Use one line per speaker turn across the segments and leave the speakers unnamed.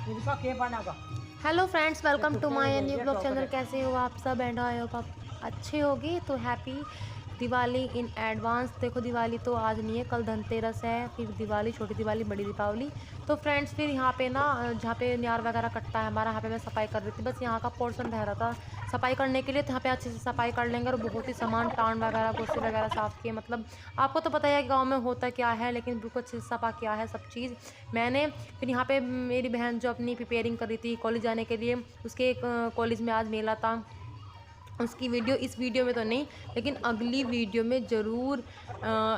Hello friends, welcome to my new blog channel. कैसे हो आप सब? एंड आई होप आप अच्छे होगी। तो हैप्पी दिवाली इन एडवांस। देखो, दिवाली तो आज नहीं है, कल धनतेरस है, फिर दिवाली, छोटी दिवाली, बड़ी दीपावली। तो फ्रेंड्स, फिर यहाँ पे ना जहाँ पे न्यार वगैरह कटता है हमारा, यहाँ पे मैं सफाई कर रही थी। बस यहाँ का पोर्शन रह रहा था सफाई करने के लिए, तो यहाँ पे अच्छे से सफाई कर लेंगे। और बहुत ही सामान, टांड वगैरह, गोसे वगैरह साफ़ किए। मतलब आपको तो पता है गाँव में होता क्या है, लेकिन बिल्कुल अच्छे से सफा किया है सब चीज़ मैंने। फिर यहाँ पे मेरी बहन जो अपनी प्रिपेयरिंग कर रही थी कॉलेज जाने के लिए, उसके कॉलेज में आज मेला था, उसकी वीडियो इस वीडियो में तो नहीं, लेकिन अगली वीडियो में ज़रूर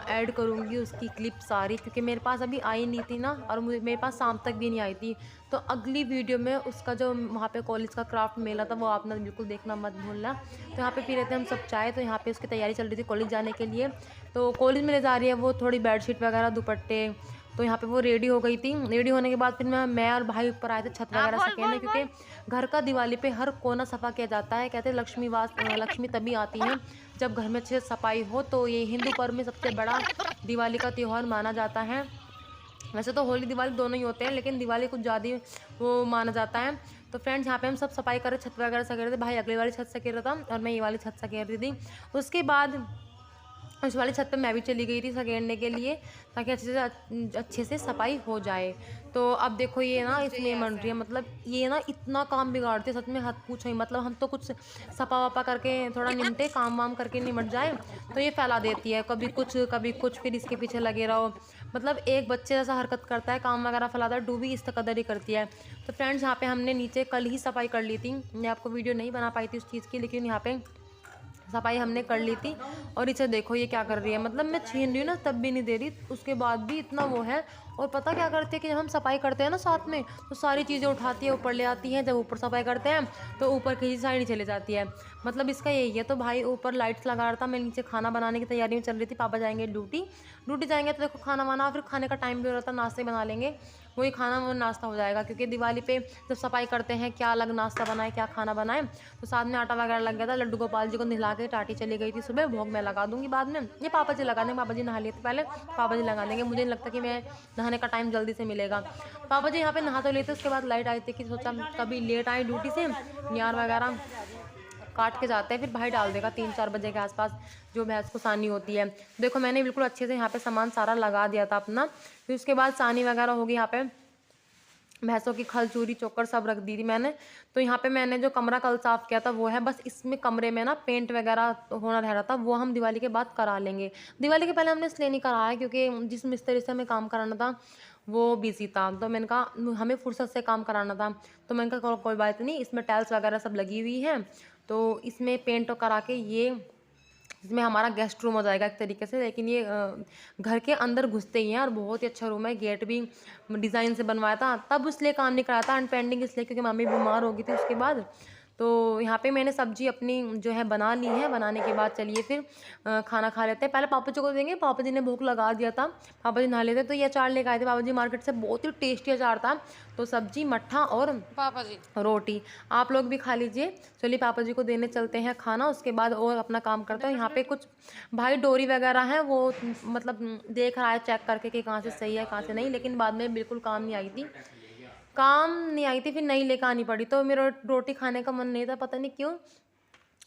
ऐड करूँगी उसकी क्लिप सारी, क्योंकि मेरे पास अभी आई नहीं थी ना, और मुझे मेरे पास शाम तक भी नहीं आई थी। तो अगली वीडियो में उसका जो वहाँ पे कॉलेज का क्राफ्ट मेला था वो आपने बिल्कुल देखना मत भूलना। तो यहाँ पे पी रहे थे हम सब चाय, तो यहाँ पे उसकी तैयारी चल रही थी कॉलेज जाने के लिए। तो कॉलेज में ले जा रही है वो थोड़ी बेडशीट वगैरह, दुपट्टे। तो यहाँ पे वो रेडी हो गई थी। रेडी होने के बाद फिर मैं और भाई ऊपर आए थे छत वगैरह सकेने, क्योंकि घर का दिवाली पे हर कोना सफा किया जाता है। कहते हैं लक्ष्मी तभी आती हैं जब घर में अच्छे से सफाई हो। तो ये हिंदू पर्व में सबसे बड़ा दिवाली का त्यौहार माना जाता है। वैसे तो होली दिवाली दोनों ही होते हैं, लेकिन दिवाली कुछ ज़्यादा वो माना जाता है। तो फ्रेंड्स, यहाँ पे हम सब सफाई कर रहे, छत वगैरह सकेर रहे थे। भाई अगली वाली छत सकेर रहा था और मैं ये वाली छत सकेर रही थी। उसके बाद उस वाली छत पे मैं भी चली गई थी सकेड़ने के लिए, ताकि अच्छे से सफाई हो जाए। तो अब देखो ये ना इसमें मन रही है, मतलब ये ना इतना काम बिगाड़ती है, सच में हद पूछो ही। मतलब हम तो कुछ सफा वफा करके थोड़ा निमटे, काम वाम करके निमट जाए, तो ये फैला देती है कभी कुछ, फिर इसके पीछे लगे रहो। मतलब एक बच्चे जैसा हरकत करता है, काम वगैरह फैलाता है, डूबी इस कदर ही करती है। तो फ्रेंड्स, यहाँ पे हमने नीचे कल ही सफाई कर ली थी। मैं आपको वीडियो नहीं बना पाई थी उस चीज़ की, लेकिन यहाँ पे सफाई हमने कर ली थी। और इसे देखो ये क्या कर रही है, मतलब मैं छीन रही हूँ ना तब भी नहीं दे रही, उसके बाद भी इतना वो है। और पता क्या करती है कि जब हम सफाई करते हैं ना साथ में, तो सारी चीज़ें उठाती है, ऊपर ले आती हैं। जब ऊपर सफाई करते हैं तो ऊपर की साइड चले जाती है। मतलब इसका यही है। तो भाई ऊपर लाइट्स लगा रहा था, मैं नीचे खाना बनाने की तैयारी में चल रही थी। पापा जाएंगे ड्यूटी जाएंगे, तो देखो खाना वाना, फिर खाने का टाइम भी हो रहा था, नाश्ते बना लेंगे, वही खाना वो नाश्ता हो जाएगा। क्योंकि दिवाली पे जब सफाई करते हैं, क्या अलग नाश्ता बनाए, क्या खाना बनाए। तो साथ में आटा वगैरह लग गया था। लड्डू गोपाल जी को नहला के टाटी चली गई थी सुबह। भोग मैं लगा दूंगी बाद में, ये पापा जी लगा देंगे। पापा जी नहा लिए थे पहले, पापा जी लगा देंगे। मुझे नहीं लगता कि मैं नहाने का टाइम जल्दी से मिलेगा। पापा जी यहाँ पे नहा तो लेते, उसके बाद लाइट आई थी कि सोचा कभी लेट आए ड्यूटी से, न्यार वगैरह काट के जाते हैं, फिर भाई डाल देगा 3-4 बजे के आसपास, जो भैंस को सानी होती है। देखो मैंने बिल्कुल अच्छे से यहाँ पे सामान सारा लगा दिया था अपना। फिर उसके बाद सानी वगैरह होगी, यहाँ पे भैंसों की खल चूरी चोकर सब रख दी थी मैंने। तो यहाँ पे मैंने जो कमरा कल साफ़ किया था वो है, बस इसमें कमरे में ना पेंट वगैरह होना रह रहा था, वो हम दिवाली के बाद करा लेंगे। दिवाली के पहले हमने इसलिए नहीं कराया क्योंकि जिस मिस्त्री से हमें काम कराना था वो बिजी था। तो मैंने कहा हमें फुर्सत से काम कराना था, तो मैंने कहा कोई बात नहीं, इसमें टाइल्स वगैरह सब लगी हुई हैं, तो इसमें पेंट करा के ये इसमें हमारा गेस्ट रूम हो जाएगा एक तरीके से। लेकिन ये घर के अंदर घुसते ही हैं, और बहुत ही अच्छा रूम है। गेट भी डिज़ाइन से बनवाया था, तब इसलिए काम नहीं कराया था अनपेंडिंग, इसलिए क्योंकि मम्मी बीमार हो गई थी उसके बाद। तो यहाँ पे मैंने सब्जी अपनी जो है बना ली है। बनाने के बाद चलिए फिर खाना खा लेते हैं। पहले पापा जी को देंगे, पापा जी ने भूख लगा दिया था, पापा जी नहा लेते। तो ये अचार लेकर आए थे पापा जी मार्केट से, बहुत ही टेस्टी अचार था। तो सब्जी, मट्ठा और पापा जी रोटी, आप लोग भी खा लीजिए। चलिए पापा जी को देने चलते हैं खाना, उसके बाद और अपना काम करते हैं। यहाँ पे कुछ भाई डोरी वगैरह है, वो मतलब देख रहा है चेक करके कि कहाँ से सही है कहाँ से नहीं, लेकिन बाद में बिल्कुल काम नहीं आई थी, फिर नहीं लेकर आनी पड़ी। तो मेरा रोटी खाने का मन नहीं था, पता नहीं क्यों।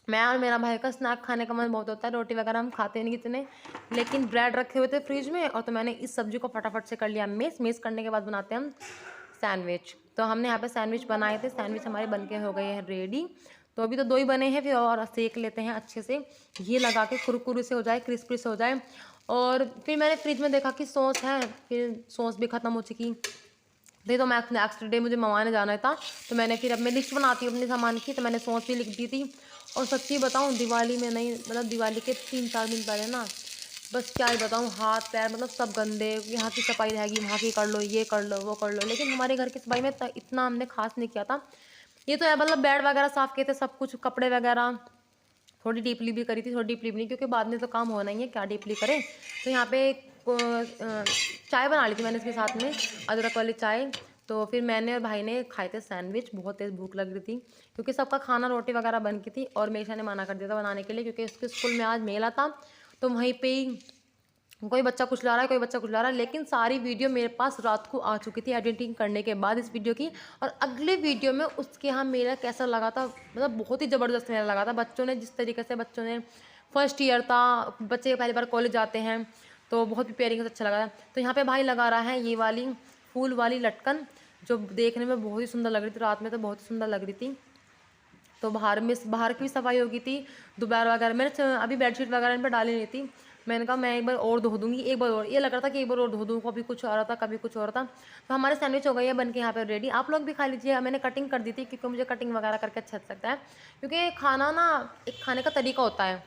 मैं और मेरा भाई का स्नैक खाने का मन बहुत होता है, रोटी वगैरह हम खाते नहीं कितने, लेकिन ब्रेड रखे हुए थे फ्रिज में, और तो मैंने इस सब्जी को फटाफट से कर लिया मिक्स करने के बाद बनाते हैं हम सैंडविच। तो हमने यहाँ पे सैंडविच बनाए थे, सैंडविच हमारे बनके हो गए हैं रेडी। तो अभी तो 2 ही बने हैं, फिर और सेक लेते हैं अच्छे से, घी लगा के कुरकुरे से हो जाए, क्रिस्पी से हो जाए। और फिर मैंने फ्रिज में देखा कि सॉस है, फिर सॉस भी ख़त्म हो चुकी। तो मैं नेक्स्ट डे मुझे मंगवाने जाना था, तो मैंने फिर अब मैं लिस्ट बनाती हूँ अपने सामान की, तो मैंने सॉस भी लिख दी थी। और सच्ची बताऊँ, दिवाली में नहीं, मतलब दिवाली के 3-4 दिन पहले ना, बस क्या ही बताऊँ, हाथ पैर मतलब सब गंदे। यहाँ की सफाई रहेगी, वहाँ की कर लो, ये कर लो, वो कर लो, लेकिन हमारे घर की सफाई में इतना हमने खास नहीं किया था। ये तो है, मतलब बेड वगैरह साफ़ किए थे, सब कुछ, कपड़े वगैरह थोड़ी डीपली भी करी थी, थोड़ी डीपली भी नहीं, क्योंकि बाद में तो काम होना ही है, क्या डीपली करें। तो यहाँ पे चाय बना ली थी मैंने इसके साथ में, अदरक वाली चाय। तो फिर मैंने और भाई ने खाए थे सैंडविच, बहुत तेज़ भूख लग रही थी, क्योंकि सबका खाना रोटी वगैरह बन की थी, और मेशा ने मना कर दिया था बनाने के लिए, क्योंकि उसके स्कूल में आज मेला था, तो वहीं पे ही कोई बच्चा कुछ ला रहा है, कोई बच्चा कुछ ला रहा है, लेकिन सारी वीडियो मेरे पास रात को आ चुकी थी एडिटिंग करने के बाद इस वीडियो की। और अगले वीडियो में उसके यहाँ मेरा कैसा लगा था, मतलब बहुत ही ज़बरदस्त मेरा लगा था। बच्चों ने जिस तरीके से, बच्चों ने फर्स्ट ईयर था, बच्चे पहली बार कॉलेज आते हैं, तो बहुत प्रिपेयरिंग से अच्छा लगा था। तो यहाँ पर भाई लगा रहा है ये वाली फूल वाली लटकन, जो देखने में बहुत ही सुंदर लग रही थी, रात में तो बहुत ही सुंदर लग रही थी। तो बाहर की भी सफाई हो गई थी, दोपहर वगैरह मैंने अभी बेडशीट वगैरह इन पर डाली नहीं थी। मैंने कहा मैं एक बार और धो दूँगी, एक बार और, ये लग रहा था कि एक बार और धो दूँ, कभी कुछ हो रहा था कभी कुछ हो रहा था। तो हमारे सैंडविच हो गई है बन के यहाँ पे रेडी। आप लोग भी खा लीजिए। मैंने कटिंग कर दी थी क्योंकि मुझे कटिंग वगैरह करके अच्छा लगता है, क्योंकि खाना ना एक खाने का तरीका होता है,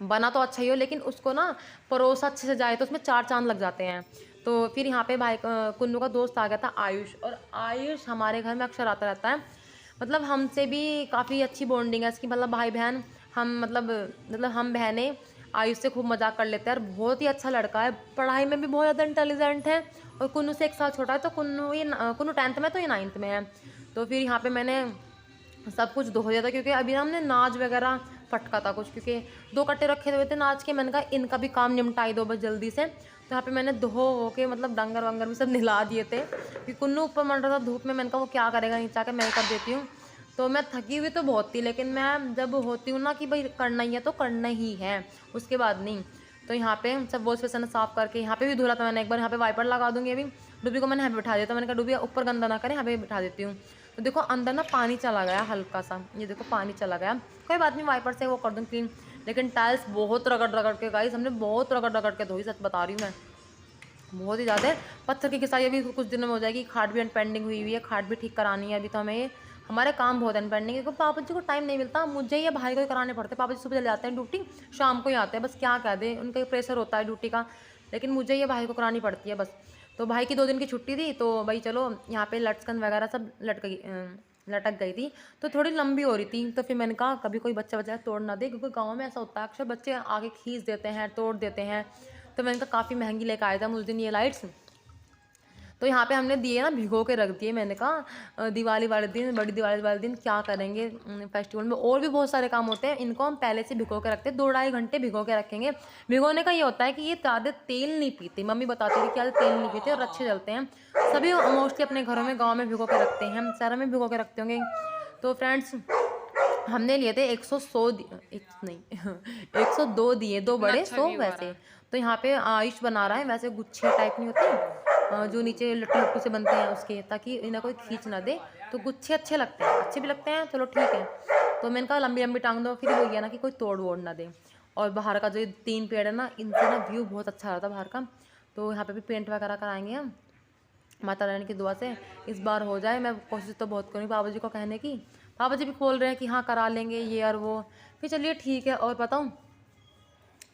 बना तो अच्छा ही हो लेकिन उसको ना परोसा अच्छे से जाए तो उसमें 4 चांद लग जाते हैं। तो फिर यहाँ पे भाई कुन्नू का दोस्त आ गया था आयुष, और आयुष हमारे घर में अक्सर आता रहता है। मतलब हमसे भी काफ़ी अच्छी बॉन्डिंग है इसकी, मतलब भाई बहन हम, मतलब हम बहनें आयुष से खूब मजाक कर लेते हैं। और बहुत ही अच्छा लड़का है, पढ़ाई में भी बहुत ज़्यादा इंटेलिजेंट है। और कुन्नू से 1 साल छोटा है, तो कुन्नू 10th में, तो ये 9th में है। तो फिर यहाँ पे मैंने सब कुछ धो दिया था, क्योंकि अभी ना हमने नाच वगैरह फटका था कुछ, क्योंकि 2 कट्टे रखे हुए थे नाच के। मैंने कहा इनका भी काम निपटाई दो बस जल्दी से। तो यहाँ पे मैंने धो हो के, मतलब डंगर वंगर भी सब नहला दिए थे, कि कुन्नू ऊपर मर रहा था धूप में। मैंने कहा वो क्या करेगा, नीचे आके मैं कर देती हूँ। तो मैं थकी हुई तो बहुत थी, लेकिन मैं जब होती हूँ ना कि भाई करना ही है तो करना ही है, उसके बाद नहीं। तो यहाँ पे सब वॉश बेसन साफ करके, यहाँ पे भी धुला था मैंने एक बार। यहाँ पे वाइपर लगा दूंगी अभी। डूबी को मैंने यहाँ पे बिठा दिया था, मैंने कहा डूबी ऊपर गंदा ना करे, यहाँ पे बिठा देती हूँ। तो देखो अंदर ना पानी चला गया हल्का सा, ये देखो पानी चला गया, कोई बात नहीं, वाइपर से वो कर दूँ क्लीन। लेकिन टाइल्स बहुत रगड़ रगड़ के, गाइस हमने बहुत रगड़ रगड़ के धोई, सच बता रही हूँ मैं, बहुत ही ज़्यादा। पत्थर की घिसाई अभी कुछ दिनों में हो जाएगी। खाट भी पेंडिंग हुई हुई है, खाट भी ठीक करानी है अभी। तो हमें हमारे काम बहुत है पेंडिंग, क्योंकि पापा जी को टाइम नहीं मिलता, मुझे या भाई को ही कराने पड़ते। पापा जी सुबह चले जाते हैं ड्यूटी, शाम को ही आते हैं, बस क्या कह दें, उनका प्रेशर होता है ड्यूटी का, लेकिन मुझे ये भाई को करानी पड़ती है बस। तो भाई की 2 दिन की छुट्टी थी, तो भाई चलो यहाँ पे लटकन वगैरह सब लटक गई थी, तो थोड़ी लंबी हो रही थी। तो फिर मैंने कहा कभी कोई बच्चा तोड़ ना दे, क्योंकि गाँव में ऐसा होता है अक्सर बच्चे आगे खींच देते हैं, तोड़ देते हैं। तो मैंने कहा काफ़ी महंगी लेकर आया था उस दिन ये लाइट्स। तो यहाँ पे हमने दिए ना भिगो के रख दिए। मैंने कहा दिवाली वाले दिन, बड़ी दिवाली वाले दिन क्या करेंगे फेस्टिवल में, और भी बहुत सारे काम होते हैं, इनको हम पहले से भिगो के रखते हैं, 2-2.5 घंटे भिगो के रखेंगे। भिगोने का ये होता है कि ये ज़्यादा तेल नहीं पीते, मम्मी बताती थी कि ज़्यादा तेल नहीं पीते और अच्छे चलते हैं। सभी मोस्टली अपने घरों में, गाँव में भिगो के रखते हैं, शहरों में भिगो के रखते होंगे। तो फ्रेंड्स हमने लिए थे 102 दिए, 2 बड़े 100 वैसे। तो यहाँ पे आयुष बना रहा है वैसे गुच्छे टाइप नहीं होते जो नीचे लट्टू लट्टू से बनते हैं उसके, ताकि इन्हें कोई खींच ना दे। तो गुच्छे अच्छे लगते हैं, अच्छे भी लगते हैं, चलो ठीक है। तो मैंने कहा लंबी लंबी टांग दो, फिर हो गया ना कि कोई तोड़ वोड़ ना दे। और बाहर का जो 3 पेड़ है ना, इनसे ना व्यू बहुत अच्छा आ रहा था बाहर का। तो यहाँ पे भी पेंट वगैरह कराएंगे हम, माता रानी की दुआ से इस बार हो जाए। मैं कोशिश तो बहुत करूँगी पापा जी को कहने की, पापा जी भी खोल रहे हैं कि हाँ करा लेंगे ये और वो। फिर चलिए ठीक है। और बताऊँ,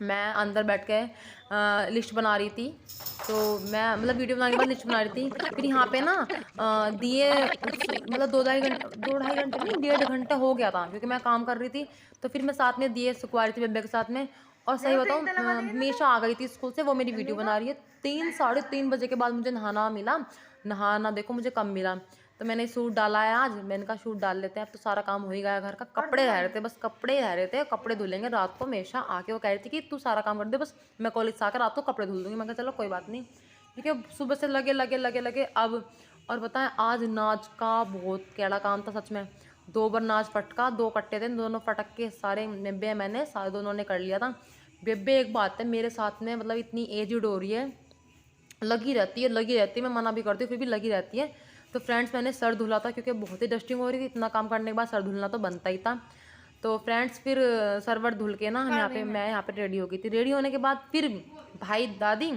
मैं अंदर बैठ के लिस्ट बना रही थी, तो मैं मतलब वीडियो बनाने के बाद लिस्ट बना रही थी। फिर यहाँ पे ना दिए, मतलब 2-2.5 घंटे नहीं, 1.5 घंटा हो गया था, क्योंकि मैं काम कर रही थी। तो फिर मैं साथ में दिए सुखवा रही थी बेबे के साथ में। और सही बताऊँ हमेशा आ गई थी स्कूल से, वो मेरी वीडियो बना रही है। 3-3:30 बजे के बाद मुझे नहाना मिला, नहाना देखो मुझे कम मिला। तो मैंने सूट डाला है आज, मैंने कहा शूट डाल लेते हैं, अब तो सारा काम हो ही गया घर का। कपड़े रह रहे थे, बस कपड़े रह रहे थे, कपड़े धुलेंगे रात को। हमेशा आके वो कह रही थी कि तू सारा काम कर दे, बस मैं कॉलेज से आकर रात को कपड़े धुल दूँगी। मैं कहा चलो कोई बात नहीं, क्योंकि सुबह से लगे अब। और बताएं आज नाच का बहुत कैड़ा काम था सच में। 2 बार नाच फटका, 2 कट्टे थे, दोनों फटक के सारे बेबे मैंने सारे दोनों ने कर लिया था। बेबे एक बात है मेरे साथ में, मतलब इतनी एजड हो रही है, लगी रहती है, मैं मना भी करती हूँ फिर भी लगी रहती है। तो फ्रेंड्स मैंने सर धुला था, क्योंकि बहुत ही डस्टिंग हो रही थी, इतना काम करने के बाद सर धुलना तो बनता ही था। तो फ्रेंड्स फिर सरवर धुल के ना हम यहाँ पे, मैं यहाँ पे रेडी हो गई थी। रेडी होने के बाद फिर भाई दादी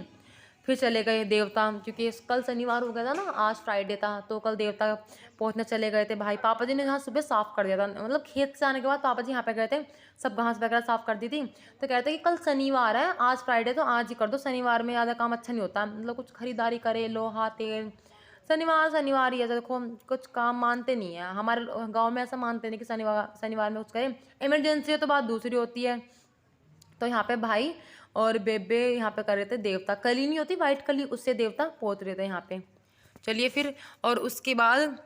फिर चले गए देवता, क्योंकि कल शनिवार हो गया था ना, आज फ्राइडे था, तो कल देवता पहुँचने चले गए थे भाई। पापा जी ने यहाँ सुबह साफ़ कर दिया था, मतलब खेत से आने के बाद पापा जी यहाँ पे गए थे, सब घास वगैरह साफ़ कर दी थी। तो कहते कि कल शनिवार है, आज फ्राइडे तो आज ही कर दो, शनिवार में ज़्यादा काम अच्छा नहीं होता, मतलब कुछ खरीदारी करे, लोहा तेल, शनिवार ही है। देखो कुछ काम मानते नहीं है हमारे गाँव में, ऐसा मानते नहीं कि शनिवार में कुछ करें, इमरजेंसी है तो बात दूसरी होती है। तो यहाँ पे भाई और बेबे यहाँ पे कर रहे थे देवता, कली नहीं होती वाइट कली, उससे देवता पोत रहे थे यहाँ पे। चलिए फिर, और उसके बाद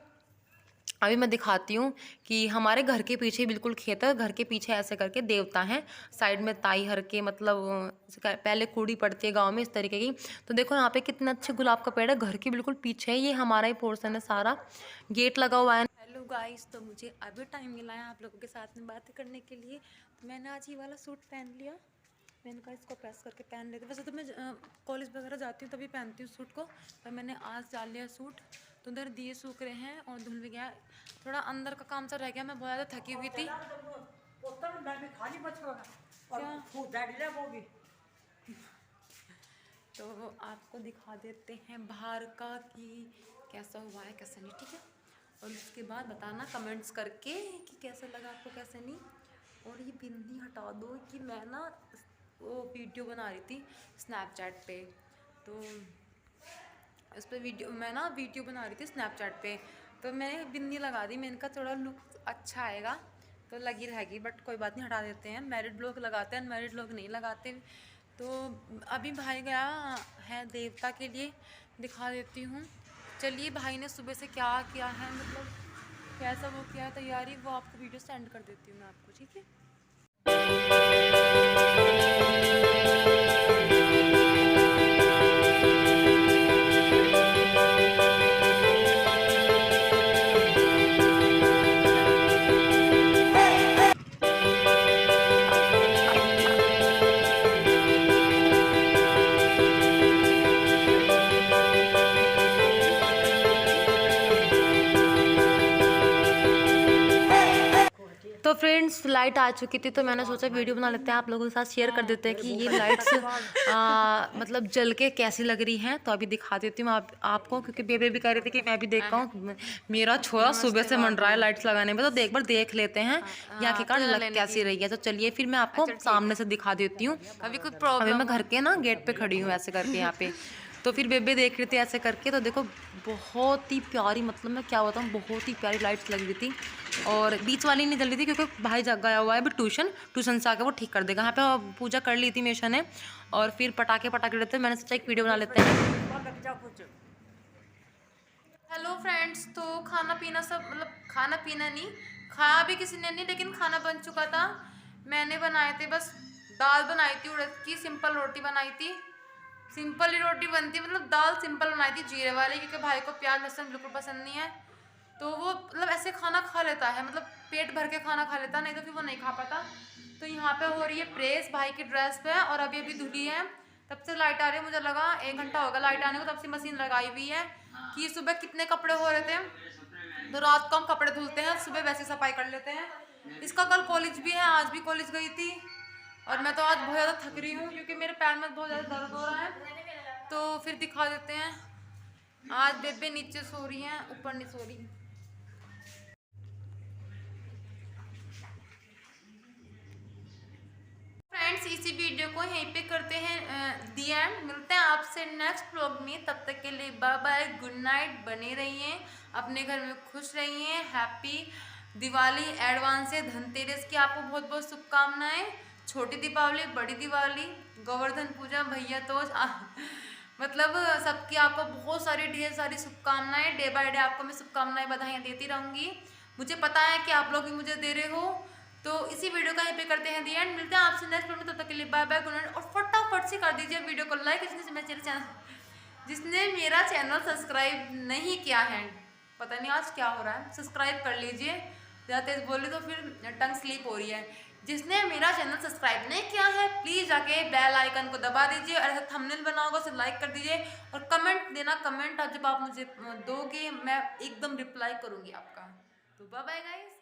अभी मैं दिखाती हूँ कि हमारे घर के पीछे बिल्कुल खेत है, घर के पीछे ऐसे करके देवता हैं, साइड में ताई हर के मतलब पहले कूड़ी पड़ती है गांव में इस तरीके की। तो देखो यहाँ पे कितना अच्छे गुलाब का पेड़ है, घर के बिल्कुल पीछे है, ये हमारा ही पोर्शन है सारा, गेट लगा हुआ है। हेलो गाइस, तो मुझे अभी टाइम मिला है आप लोगों के साथ में बातें करने के लिए, तो मैंने आज ये वाला सूट पहन लिया। मैंने कहा इसको प्रेस करके पहन लेते, वैसे तो मैं कॉलेज वगैरह जाती हूँ तभी पहनती हूँ सूट को, पर मैंने आज डाल लिया सूट। तो उधर दिए सूख रहे हैं और धुल भी गया, थोड़ा अंदर का काम सा रह गया, मैं बहुत ज़्यादा थकी हुई थी। तो आपको दिखा देते हैं बाहर का कि कैसा हुआ है कैसा नहीं, ठीक है। और उसके बाद बताना कमेंट्स करके कि कैसा लगा आपको कैसा नहीं। और ये बिंदी हटा दो कि मैं ना वो वीडियो बना रही थी स्नैपचैट पे, तो उस पर वीडियो बना रही थी स्नैपचैट पे, तो मैंने बिंदी लगा दी। मैंने कहा थोड़ा लुक अच्छा आएगा तो लगी रहेगी, बट कोई बात नहीं, हटा देते हैं। मैरिड लोग लगाते हैं, अनमैरिड लोग नहीं लगाते। तो अभी भाई गया है देवता के लिए, दिखा देती हूँ। चलिए, भाई ने सुबह से क्या किया है, मतलब कैसा वो किया है तैयारी, वो आपको वीडियो सेंड कर देती हूँ मैं आपको, ठीक है। तो फ्रेंड्स, लाइट आ चुकी थी, तो मैंने सोचा वीडियो बना लेते हैं, आप लोगों के साथ शेयर कर देते हैं कि ये लाइट्स मतलब जल के कैसी लग रही हैं। तो अभी दिखा देती हूँ आपको, क्योंकि बेबे भी कह रहे थे कि मैं भी देखता हूँ, मेरा छोरा सुबह से मन रहा है लाइट्स लगाने में, तो एक बार देख लेते हैं यहाँ की कार लग कैसी रही है। तो चलिए फिर मैं आपको सामने से दिखा देती हूँ। अभी कुछ प्रॉब्लम, मैं घर के ना गेट पे खड़ी हूँ ऐसे करके यहाँ पे, तो फिर बेबे देख रही थी ऐसे करके। तो देखो बहुत ही प्यारी, मतलब मैं क्या बताऊँ, बहुत ही प्यारी लाइट्स लगी हुई थी। और बीच वाली नहीं जल रही थी क्योंकि भाई जग गया हुआ है अभी ट्यूशन से आके वो ठीक कर देगा। यहाँ पे पूजा कर ली थी मेशा ने, और फिर पटाखे रहे थे, मैंने सोचा एक वीडियो बना लेते हैं। हेलो फ्रेंड्स, तो खाना पीना सब, मतलब खाना पीना नहीं खाया भी किसी ने नहीं, लेकिन खाना बन चुका था। मैंने बनाए थे बस दाल बनाई थी उड़द की, सिंपल रोटी बनाई थी, सिंपल ही रोटी बनती है, मतलब दाल सिंपल बनाई थी जीरे वाली, क्योंकि भाई को प्याज लहसुन बिल्कुल पसंद नहीं है। तो वो मतलब ऐसे खाना खा लेता है, मतलब पेट भर के खाना खा लेता, नहीं तो फिर वो नहीं खा पाता। तो यहाँ पे हो रही है प्रेस भाई की ड्रेस पे, और अभी धुली है। तब से लाइट आ रही है, मुझे लगा 1 घंटा होगा लाइट आने को, तब से मशीन लगाई हुई है। कि सुबह कितने कपड़े हो रहे थे, तो रात को हम कपड़े धुलते हैं, सुबह वैसे सफाई कर लेते हैं। इसका कल कॉलेज भी है, आज भी कॉलेज गई थी, और मैं तो आज बहुत ज़्यादा थक रही हूँ क्योंकि मेरे पैर में बहुत ज़्यादा दर्द हो रहा है। तो फिर दिखा देते हैं। आज बेबे नीचे सो रही हैं, ऊपर नहीं सो रही। फ्रेंड्स, इसी वीडियो को यहीं पे करते हैं दी एंड। मिलते हैं आपसे नेक्स्ट व्लॉग में, तब तक के लिए बाय बाय, गुड नाइट। बने रहिए, अपने घर में खुश रहिए, हैप्पी दिवाली एडवांस से, धनतेरस की आपको बहुत बहुत शुभकामनाएं। छोटी दीपावली, बड़ी दिवाली, गोवर्धन पूजा, भैया दूज, मतलब सबकी आपको बहुत सारी ढेर सारी शुभकामनाएं। डे बाय डे आपको मैं शुभकामनाएं बधाइयाँ देती रहूँगी। मुझे पता है कि आप लोग भी मुझे दे रहे हो। तो इसी वीडियो का यहीं पे करते हैं दी एंड। मिलते हैं आपसे नेक्स्ट वीडियो में, तब तक के लिए बाय बाय, गुड नाइट। और फटाफट से कर दीजिए वीडियो को लाइक, जिसने मेरा चैनल सब्सक्राइब नहीं किया है, पता नहीं आज क्या हो रहा है, सब्सक्राइब कर लीजिए। ज़्यादा तेज बोली तो फिर टंग स्लिप हो रही है। जिसने मेरा चैनल सब्सक्राइब नहीं किया है, प्लीज़ जाके बेल आइकन को दबा दीजिए, और ऐसा थंबनेल बना होगा उसे लाइक कर दीजिए, और कमेंट देना। कमेंट जब आप मुझे दोगे मैं एकदम रिप्लाई करूँगी आपका। तो बाय बाय गाइस।